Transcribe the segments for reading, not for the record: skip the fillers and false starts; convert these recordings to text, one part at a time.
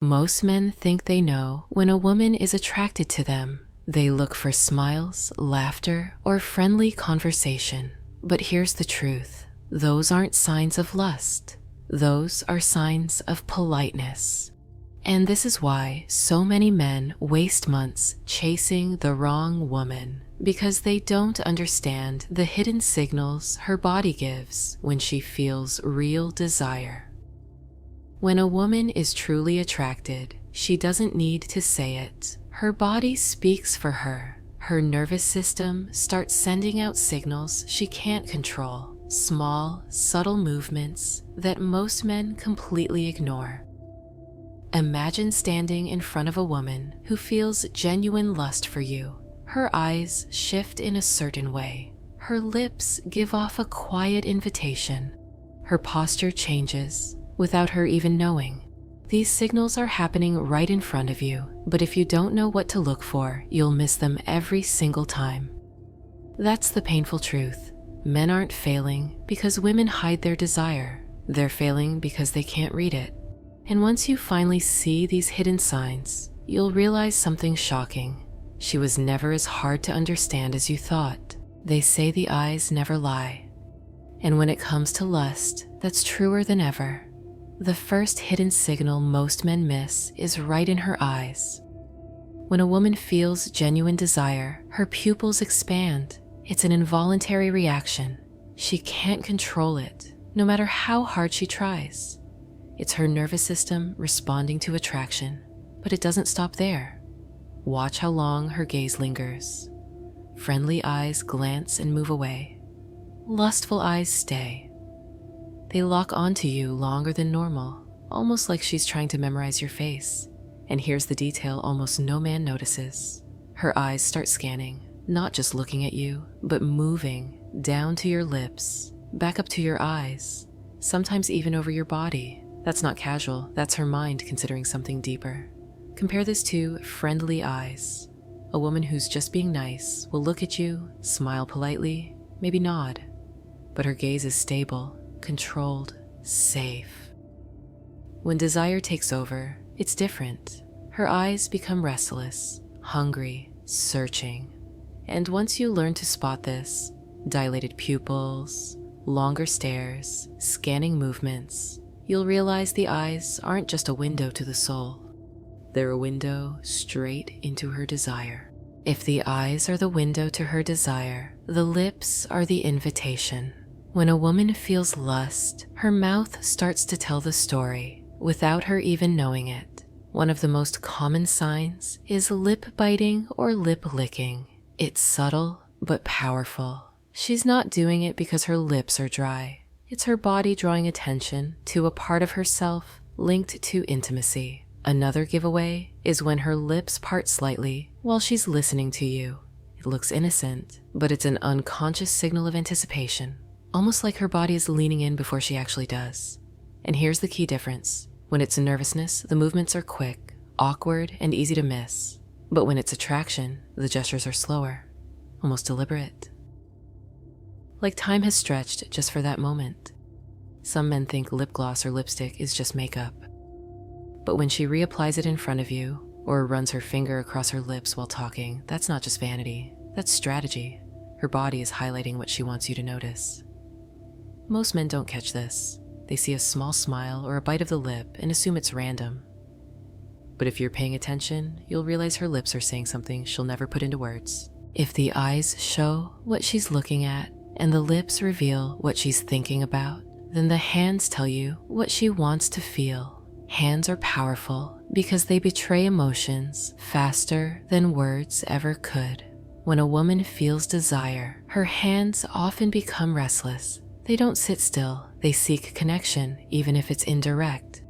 Most men think they know when a woman is attracted to them. They look for smiles, laughter, or friendly conversation. But here's the truth. Those aren't signs of lust. Those are signs of politeness. And this is why so many men waste months chasing the wrong woman, because they don't understand the hidden signals her body gives when she feels real desire. When a woman is truly attracted, she doesn't need to say it. Her body speaks for her. Her nervous system starts sending out signals she can't control, small, subtle movements that most men completely ignore. Imagine standing in front of a woman who feels genuine lust for you. Her eyes shift in a certain way. Her lips give off a quiet invitation. Her posture changes without her even knowing. These signals are happening right in front of you, but if you don't know what to look for, you'll miss them every single time. That's the painful truth. Men aren't failing because women hide their desire. They're failing because they can't read it. And once you finally see these hidden signs, you'll realize something shocking. She was never as hard to understand as you thought. They say the eyes never lie. And when it comes to lust, that's truer than ever. The first hidden signal most men miss is right in her eyes. When a woman feels genuine desire, her pupils expand. It's an involuntary reaction. She can't control it, no matter how hard she tries. It's her nervous system responding to attraction, but it doesn't stop there. Watch how long her gaze lingers. Friendly eyes glance and move away. Lustful eyes stay. They lock onto you longer than normal, almost like she's trying to memorize your face. And here's the detail almost no man notices. Her eyes start scanning, not just looking at you, but moving down to your lips, back up to your eyes, sometimes even over your body. That's not casual, that's her mind considering something deeper. Compare this to friendly eyes. A woman who's just being nice will look at you, smile politely, maybe nod. But her gaze is stable, controlled, safe. When desire takes over, it's different. Her eyes become restless, hungry, searching. And once you learn to spot this, dilated pupils, longer stares, scanning movements, you'll realize the eyes aren't just a window to the soul. They're a window straight into her desire. If the eyes are the window to her desire, the lips are the invitation. When a woman feels lust, her mouth starts to tell the story without her even knowing it. One of the most common signs is lip biting or lip licking. It's subtle but powerful. She's not doing it because her lips are dry. It's her body drawing attention to a part of herself linked to intimacy. Another giveaway is when her lips part slightly while she's listening to you. It looks innocent, but it's an unconscious signal of anticipation, almost like her body is leaning in before she actually does. And here's the key difference. When it's nervousness, the movements are quick, awkward, and easy to miss. But when it's attraction, the gestures are slower, almost deliberate. Like time has stretched just for that moment. Some men think lip gloss or lipstick is just makeup. But when she reapplies it in front of you, or runs her finger across her lips while talking, that's not just vanity, that's strategy. Her body is highlighting what she wants you to notice. Most men don't catch this. They see a small smile or a bite of the lip and assume it's random. But if you're paying attention, you'll realize her lips are saying something she'll never put into words. If the eyes show what she's looking at and the lips reveal what she's thinking about, then the hands tell you what she wants to feel. Hands are powerful because they betray emotions faster than words ever could. When a woman feels desire, her hands often become restless. They don't sit still, they seek connection, even if it's indirect.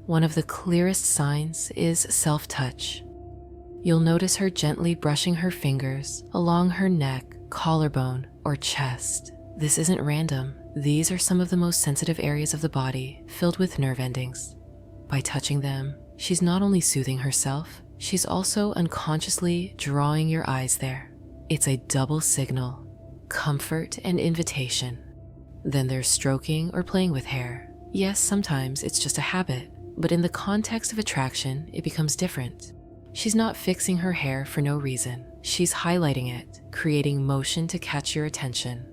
One of the clearest signs is self-touch. You'll notice her gently brushing her fingers along her neck, collarbone, or chest. This isn't random. These are some of the most sensitive areas of the body, filled with nerve endings. By touching them, she's not only soothing herself, she's also unconsciously drawing your eyes there. It's a double signal, comfort and invitation. Then there's stroking or playing with hair. Yes, sometimes it's just a habit, But in the context of attraction, it becomes different. She's not fixing her hair for no reason. She's highlighting it, creating motion to catch your attention.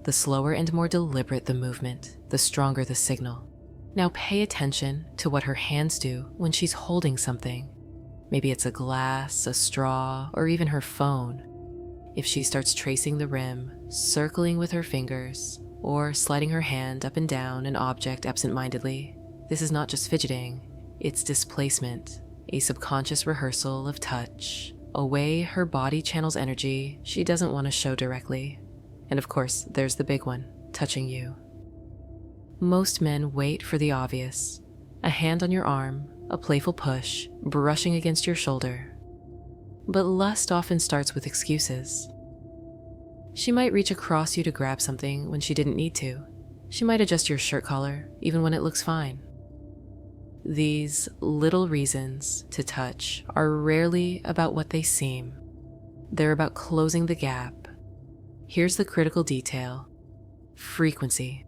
The slower and more deliberate the movement, the stronger the signal. Now pay attention to what her hands do when she's holding something. Maybe it's a glass, a straw, or even her phone. If she starts tracing the rim, circling with her fingers, or sliding her hand up and down an object absent-mindedly, this is not just fidgeting, it's displacement, a subconscious rehearsal of touch, a way her body channels energy she doesn't want to show directly. And of course, there's the big one, touching you. Most men wait for the obvious, a hand on your arm, a playful push, brushing against your shoulder. But lust often starts with excuses. She might reach across you to grab something when she didn't need to. She might adjust your shirt collar, even when it looks fine. These little reasons to touch are rarely about what they seem. They're about closing the gap. Here's the critical detail: frequency.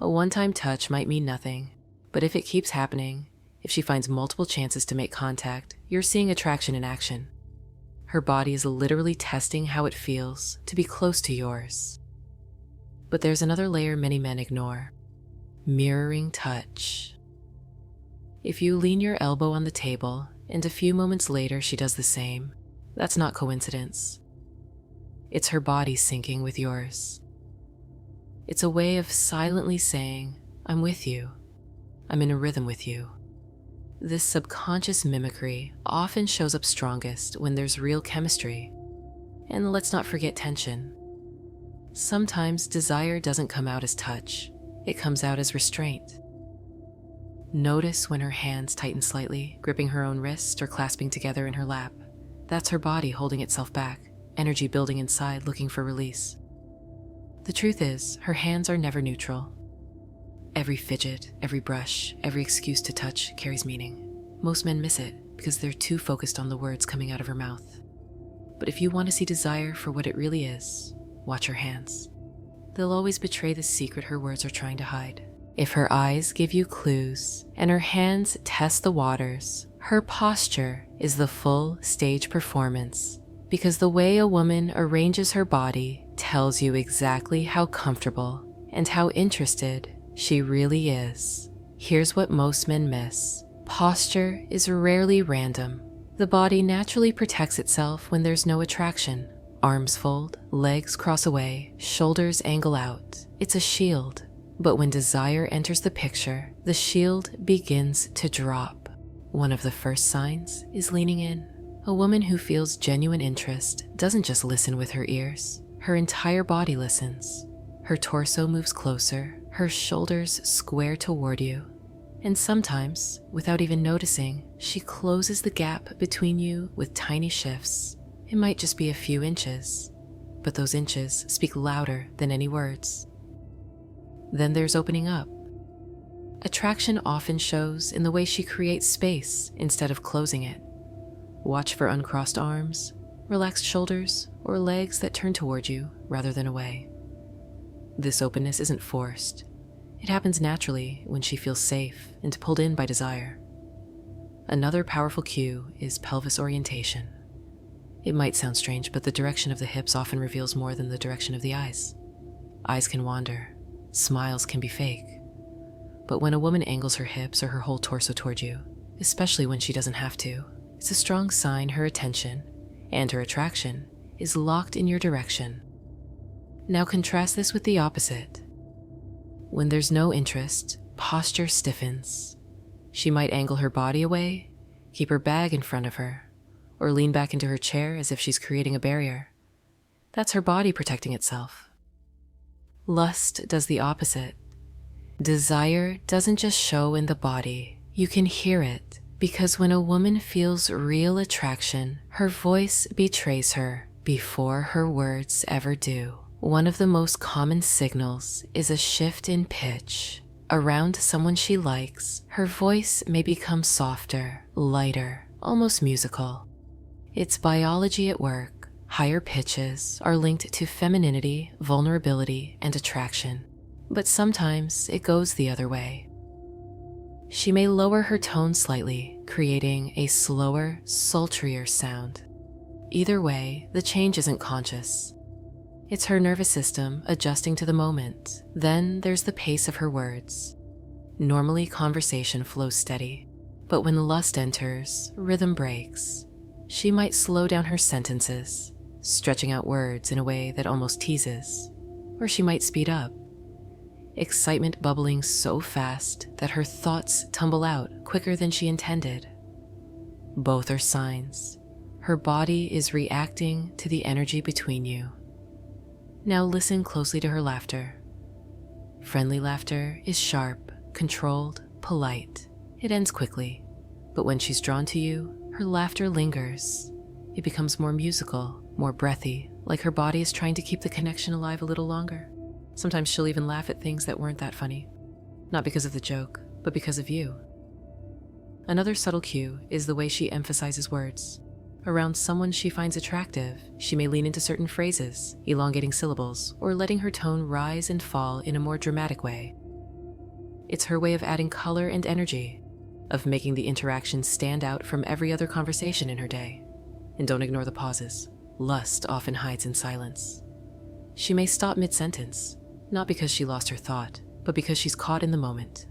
A one-time touch might mean nothing, but if it keeps happening, if she finds multiple chances to make contact, you're seeing attraction in action. Her body is literally testing how it feels to be close to yours. But there's another layer many men ignore: mirroring touch. If you lean your elbow on the table and a few moments later she does the same, that's not coincidence. It's her body syncing with yours. It's a way of silently saying, "I'm with you. I'm in a rhythm with you." This subconscious mimicry often shows up strongest when there's real chemistry. And let's not forget tension. Sometimes desire doesn't come out as touch, it comes out as restraint. Notice when her hands tighten slightly, gripping her own wrist or clasping together in her lap. That's her body holding itself back, energy building inside looking for release. The truth is, her hands are never neutral. Every fidget, every brush, every excuse to touch carries meaning. Most men miss it because they're too focused on the words coming out of her mouth. But if you want to see desire for what it really is, watch her hands. They'll always betray the secret her words are trying to hide. If her eyes give you clues and her hands test the waters, her posture is the full stage performance, because the way a woman arranges her body tells you exactly how comfortable and how interested she really is. Here's what most men miss: posture is rarely random. The body naturally protects itself when there's no attraction. Arms fold, legs cross away, shoulders angle out. It's a shield. But when desire enters the picture, the shield begins to drop. One of the first signs is leaning in. A woman who feels genuine interest doesn't just listen with her ears. Her entire body listens. Her torso moves closer, her shoulders square toward you. And sometimes, without even noticing, she closes the gap between you with tiny shifts. It might just be a few inches, but those inches speak louder than any words. Then there's opening up. Attraction often shows in the way she creates space instead of closing it. Watch for uncrossed arms, relaxed shoulders, or legs that turn toward you rather than away. This openness isn't forced. It happens naturally when she feels safe and pulled in by desire. Another powerful cue is pelvis orientation. It might sound strange, but the direction of the hips often reveals more than the direction of the eyes. Eyes can wander. Smiles can be fake. But when a woman angles her hips or her whole torso toward you, especially when she doesn't have to, it's a strong sign her attention and her attraction is locked in your direction. Now contrast this with the opposite. When there's no interest, posture stiffens. She might angle her body away, keep her bag in front of her, or lean back into her chair as if she's creating a barrier. That's her body protecting itself. Lust does the opposite. Desire doesn't just show in the body, you can hear it, because when a woman feels real attraction, her voice betrays her before her words ever do. One of the most common signals is a shift in pitch. Around someone she likes, her voice may become softer, lighter, almost musical. It's biology at work. Higher pitches are linked to femininity, vulnerability, and attraction, but sometimes it goes the other way. She may lower her tone slightly, creating a slower, sultrier sound. Either way, the change isn't conscious. It's her nervous system adjusting to the moment. Then there's the pace of her words. Normally, conversation flows steady, but when lust enters, rhythm breaks. She might slow down her sentences, stretching out words in a way that almost teases, or she might speed up, excitement bubbling so fast that her thoughts tumble out quicker than she intended. Both are signs. Her body is reacting to the energy between you. Now listen closely to her laughter. Friendly laughter is sharp, controlled, polite. It ends quickly, but when she's drawn to you, her laughter lingers. It becomes more musical, more breathy, like her body is trying to keep the connection alive a little longer. Sometimes she'll even laugh at things that weren't that funny. Not because of the joke, but because of you. Another subtle cue is the way she emphasizes words. Around someone she finds attractive, she may lean into certain phrases, elongating syllables, or letting her tone rise and fall in a more dramatic way. It's her way of adding color and energy, of making the interaction stand out from every other conversation in her day. And don't ignore the pauses. Lust often hides in silence. She may stop mid-sentence, not because she lost her thought, but because she's caught in the moment.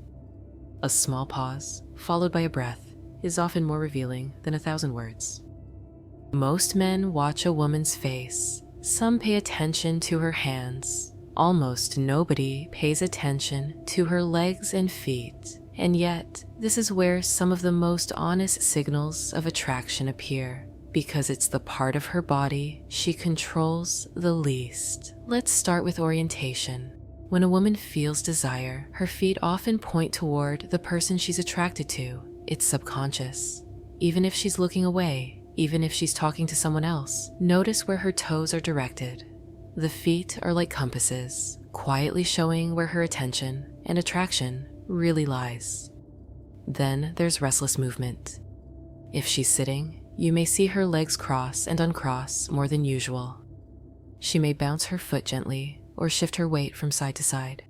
A small pause, followed by a breath, is often more revealing than 1,000 words. Most men watch a woman's face. Some pay attention to her hands. Almost nobody pays attention to her legs and feet. And yet, this is where some of the most honest signals of attraction appear, because it's the part of her body she controls the least. Let's start with orientation. When a woman feels desire, her feet often point toward the person she's attracted to. It's subconscious. Even if she's looking away, even if she's talking to someone else, notice where her toes are directed. The feet are like compasses, quietly showing where her attention and attraction really lies. Then there's restless movement. If she's sitting, you may see her legs cross and uncross more than usual. She may bounce her foot gently or shift her weight from side to side.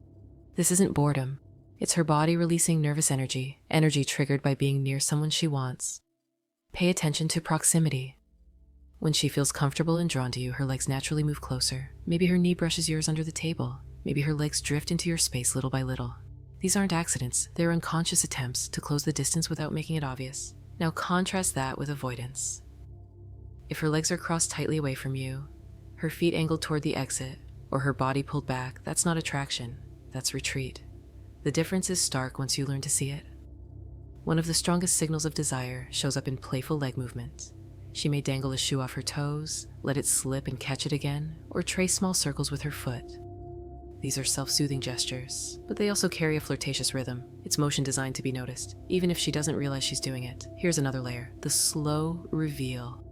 This isn't boredom. It's her body releasing nervous energy, energy triggered by being near someone she wants. Pay attention to proximity. When she feels comfortable and drawn to you, her legs naturally move closer. Maybe her knee brushes yours under the table. Maybe her legs drift into your space little by little. These aren't accidents. They're unconscious attempts to close the distance without making it obvious. Now contrast that with avoidance. If her legs are crossed tightly away from you, her feet angled toward the exit, or her body pulled back, that's not attraction, that's retreat. The difference is stark once you learn to see it. One of the strongest signals of desire shows up in playful leg movements. She may dangle a shoe off her toes, let it slip and catch it again, or trace small circles with her foot. These are self-soothing gestures, but they also carry a flirtatious rhythm. It's motion designed to be noticed, even if she doesn't realize she's doing it. Here's another layer, the slow reveal.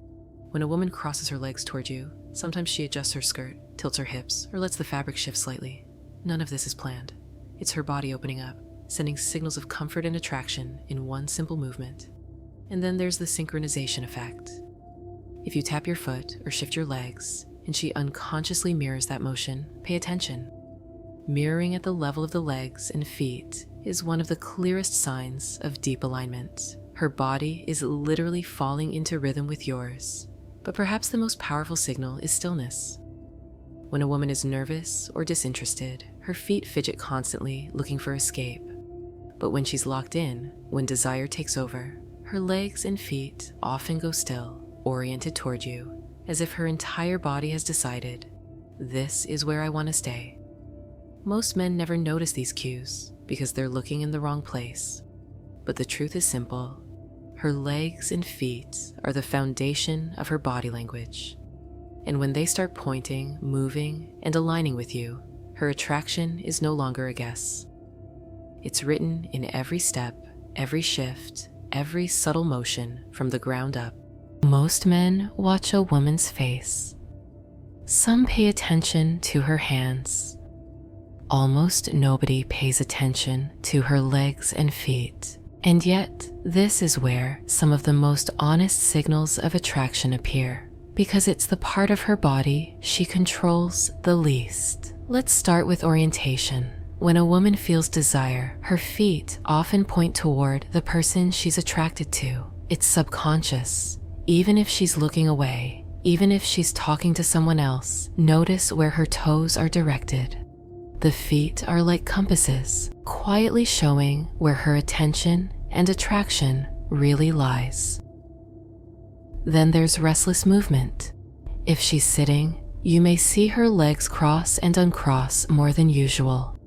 When a woman crosses her legs toward you, sometimes she adjusts her skirt, tilts her hips, or lets the fabric shift slightly. None of this is planned. It's her body opening up, sending signals of comfort and attraction in one simple movement. And then there's the synchronization effect. If you tap your foot or shift your legs, and she unconsciously mirrors that motion, pay attention. Mirroring at the level of the legs and feet is one of the clearest signs of deep alignment. Her body is literally falling into rhythm with yours. But perhaps the most powerful signal is stillness. When a woman is nervous or disinterested, her feet fidget constantly, looking for escape. But when she's locked in, when desire takes over, her legs and feet often go still, oriented toward you, as if her entire body has decided, this is where I want to stay. Most men never notice these cues because they're looking in the wrong place. But the truth is simple. Her legs and feet are the foundation of her body language. And when they start pointing, moving, and aligning with you, her attraction is no longer a guess. It's written in every step, every shift, every subtle motion from the ground up. Most men watch a woman's face. Some pay attention to her hands. Almost nobody pays attention to her legs and feet. And yet, this is where some of the most honest signals of attraction appear, because it's the part of her body she controls the least. Let's start with orientation. When a woman feels desire, her feet often point toward the person she's attracted to. It's subconscious. Even if she's looking away, even if she's talking to someone else, notice where her toes are directed. The feet are like compasses, quietly showing where her attention and attraction really lies. Then there's restless movement. If she's sitting, you may see her legs cross and uncross more than usual.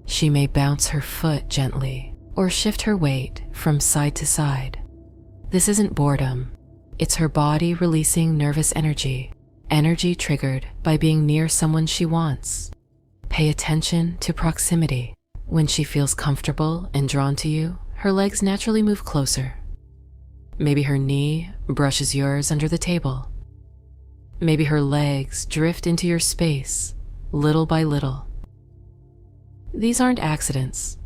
She may bounce her foot gently or shift her weight from side to side. This isn't boredom. It's her body releasing nervous energy triggered by being near someone she wants. Pay attention to proximity. When she feels comfortable and drawn to you, her legs naturally move closer. Maybe her knee brushes yours under the table. Maybe her legs drift into your space, little by little. These aren't accidents.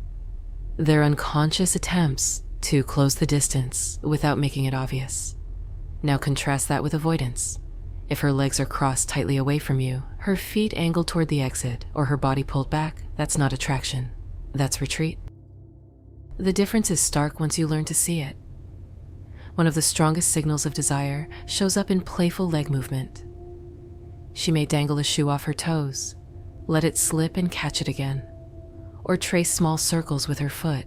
They're unconscious attempts to close the distance without making it obvious. Now contrast that with avoidance. If her legs are crossed tightly away from you, her feet angled toward the exit, or her body pulled back, that's not attraction. That's retreat. The difference is stark once you learn to see it. One of the strongest signals of desire shows up in playful leg movement. She may dangle a shoe off her toes, let it slip and catch it again, or trace small circles with her foot.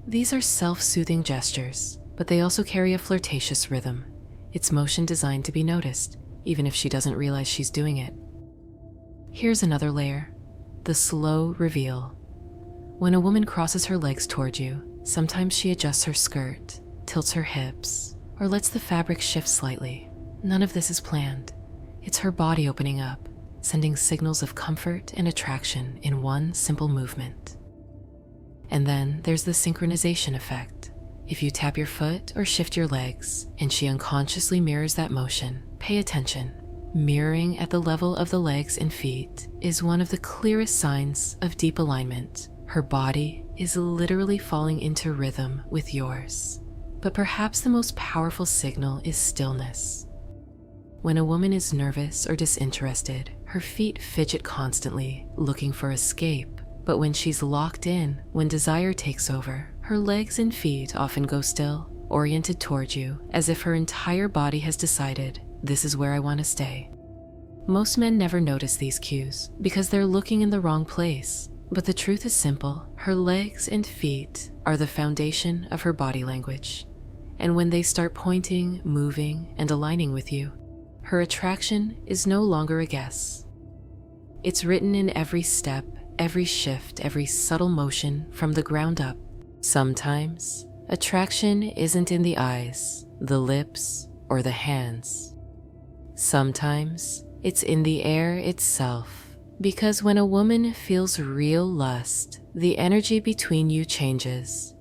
These are self-soothing gestures, but they also carry a flirtatious rhythm. It's motion designed to be noticed, even if she doesn't realize she's doing it. Here's another layer, the slow reveal. When a woman crosses her legs toward you, sometimes she adjusts her skirt, tilts her hips, or lets the fabric shift slightly. None of this is planned. It's her body opening up, sending signals of comfort and attraction in one simple movement. And then there's the synchronization effect. If you tap your foot or shift your legs, and she unconsciously mirrors that motion, pay attention. Mirroring at the level of the legs and feet is one of the clearest signs of deep alignment. Her body is literally falling into rhythm with yours. But perhaps the most powerful signal is stillness. When a woman is nervous or disinterested, her feet fidget constantly, looking for escape. But when she's locked in, when desire takes over, her legs and feet often go still, oriented toward you, as if her entire body has decided, this is where I want to stay. Most men never notice these cues because they're looking in the wrong place. But the truth is simple. Her legs and feet are the foundation of her body language. And when they start pointing, moving, and aligning with you, her attraction is no longer a guess. It's written in every step, every shift, every subtle motion from the ground up. Sometimes, attraction isn't in the eyes, the lips, or the hands. Sometimes, it's in the air itself. Because when a woman feels real lust, the energy between you changes.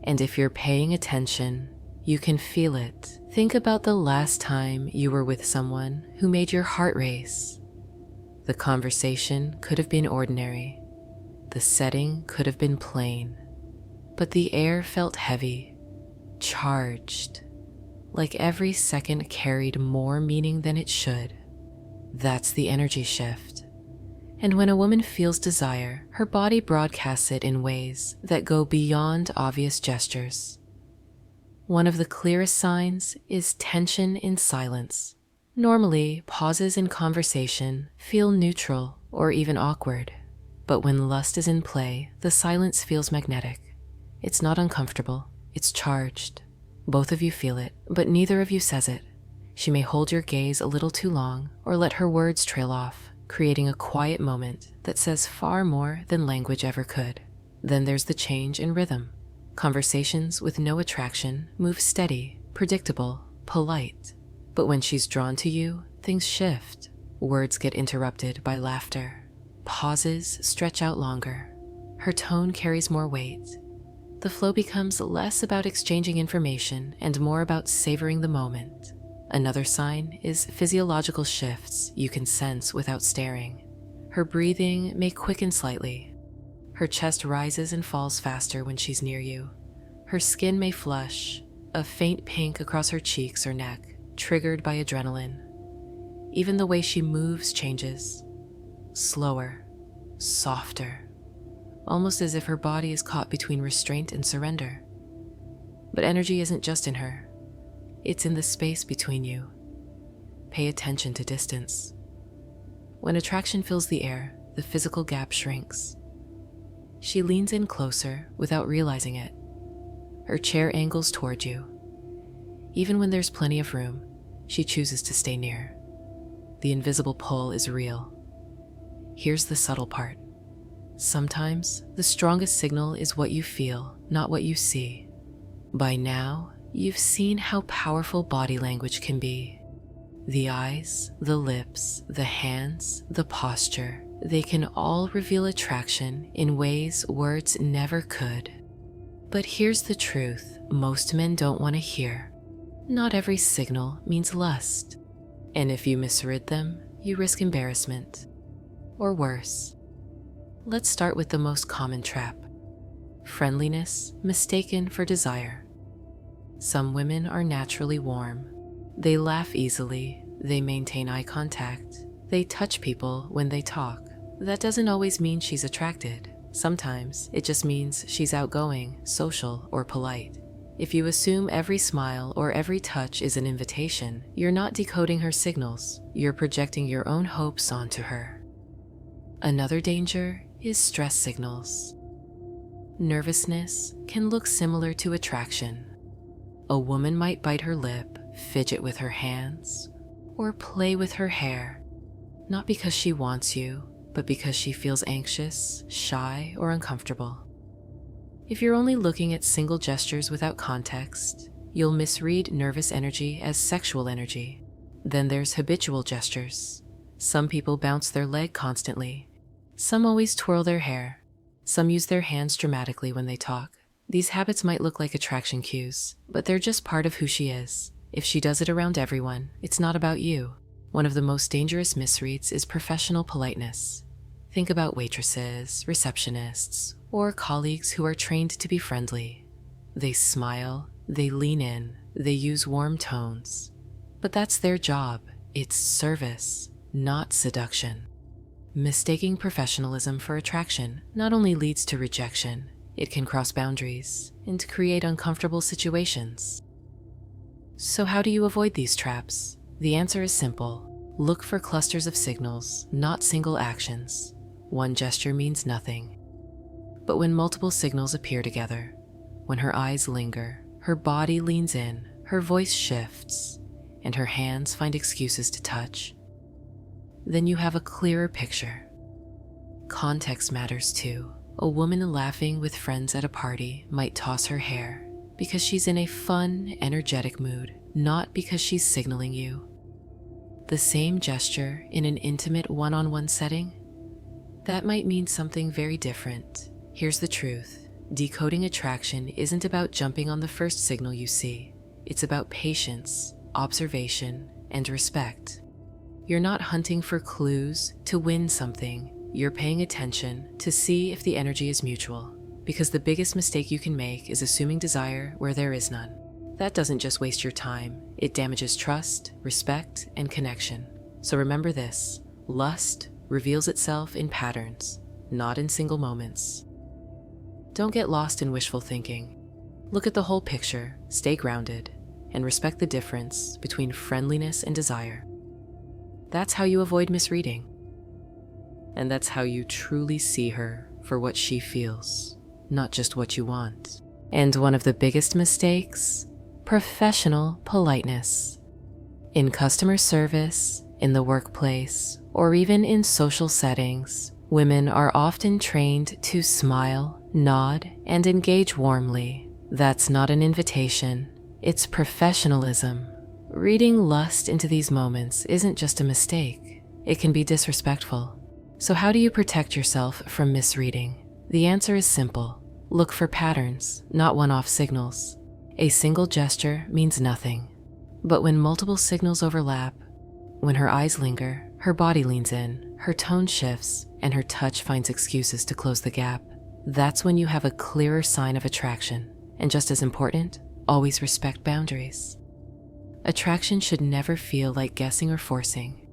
And if you're paying attention, you can feel it. Think about the last time you were with someone who made your heart race. The conversation could have been ordinary. The setting could have been plain. But the air felt heavy, charged, like every second carried more meaning than it should. That's the energy shift. And when a woman feels desire, her body broadcasts it in ways that go beyond obvious gestures. One of the clearest signs is tension in silence. Normally, pauses in conversation feel neutral or even awkward. But when lust is in play, the silence feels magnetic. It's not uncomfortable, it's charged. Both of you feel it, but neither of you says it. She may hold your gaze a little too long or let her words trail off, creating a quiet moment that says far more than language ever could. Then there's the change in rhythm. Conversations with no attraction move steady, predictable, polite. But when she's drawn to you, things shift. Words get interrupted by laughter. Pauses stretch out longer. Her tone carries more weight. The flow becomes less about exchanging information and more about savoring the moment. Another sign is physiological shifts you can sense without staring. Her breathing may quicken slightly. Her chest rises and falls faster when she's near you. Her skin may flush, a faint pink across her cheeks or neck, triggered by adrenaline. Even the way she moves changes. Slower, softer, almost as if her body is caught between restraint and surrender. But energy isn't just in her. It's in the space between you. Pay attention to distance. When attraction fills the air, the physical gap shrinks. She leans in closer without realizing it. Her chair angles toward you. Even when there's plenty of room, she chooses to stay near. The invisible pull is real. Here's the subtle part. Sometimes, the strongest signal is what you feel, not what you see. By now, you've seen how powerful body language can be. The eyes, the lips, the hands, the posture, they can all reveal attraction in ways words never could. But here's the truth most men don't want to hear. Not every signal means lust. And if you misread them, you risk embarrassment. Or worse. Let's start with the most common trap. Friendliness mistaken for desire. Some women are naturally warm. They laugh easily, they maintain eye contact, they touch people when they talk. That doesn't always mean she's attracted. Sometimes it just means she's outgoing, social, or polite. If you assume every smile or every touch is an invitation, you're not decoding her signals, you're projecting your own hopes onto her. Another danger is stress signals. Nervousness can look similar to attraction. A woman might bite her lip, fidget with her hands, or play with her hair, not because she wants you, but because she feels anxious, shy, or uncomfortable. If you're only looking at single gestures without context, you'll misread nervous energy as sexual energy. Then there's habitual gestures. Some people bounce their leg constantly. Some always twirl their hair. Some use their hands dramatically when they talk. These habits might look like attraction cues, but they're just part of who she is. If she does it around everyone, it's not about you. One of the most dangerous misreads is professional politeness. Think about waitresses, receptionists, or colleagues who are trained to be friendly. They smile, they lean in, they use warm tones. But that's their job. It's service, not seduction. Mistaking professionalism for attraction not only leads to rejection, it can cross boundaries and create uncomfortable situations. So how do you avoid these traps? The answer is simple. Look for clusters of signals, not single actions. One gesture means nothing. But when multiple signals appear together, when her eyes linger, her body leans in, her voice shifts, and her hands find excuses to touch, then you have a clearer picture. Context matters too. A woman laughing with friends at a party might toss her hair because she's in a fun, energetic mood, not because she's signaling you. The same gesture in an intimate one-on-one setting, that might mean something very different. Here's the truth. Decoding attraction isn't about jumping on the first signal you see. It's about patience, observation, and respect. You're not hunting for clues to win something. You're paying attention to see if the energy is mutual, because the biggest mistake you can make is assuming desire where there is none. That doesn't just waste your time, it damages trust, respect, and connection. So remember this, lust reveals itself in patterns, not in single moments. Don't get lost in wishful thinking. Look at the whole picture, stay grounded, and respect the difference between friendliness and desire. That's how you avoid misreading. And that's how you truly see her for what she feels, not just what you want. And one of the biggest mistakes, professional politeness. In customer service, in the workplace, or even in social settings, women are often trained to smile, nod, and engage warmly. That's not an invitation, it's professionalism. Reading lust into these moments isn't just a mistake, it can be disrespectful. So how do you protect yourself from misreading? The answer is simple. Look for patterns, not one-off signals. A single gesture means nothing. But when multiple signals overlap, when her eyes linger, her body leans in, her tone shifts, and her touch finds excuses to close the gap, that's when you have a clearer sign of attraction. And just as important, always respect boundaries. Attraction should never feel like guessing or forcing.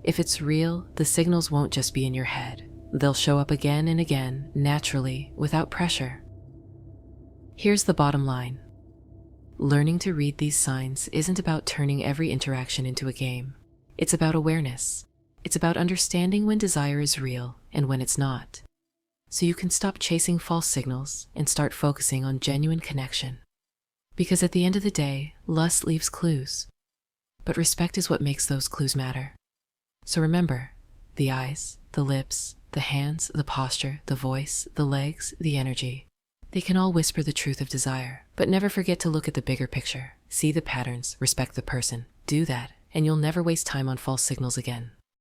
If it's real, the signals won't just be in your head. They'll show up again and again, naturally, without pressure. Here's the bottom line. Learning to read these signs isn't about turning every interaction into a game. It's about awareness. It's about understanding when desire is real and when it's not. So you can stop chasing false signals and start focusing on genuine connection. Because at the end of the day, lust leaves clues. But respect is what makes those clues matter. So remember, the eyes, the lips, the hands, the posture, the voice, the legs, the energy. They can all whisper the truth of desire, but never forget to look at the bigger picture. See the patterns, respect the person. Do that, and you'll never waste time on false signals again.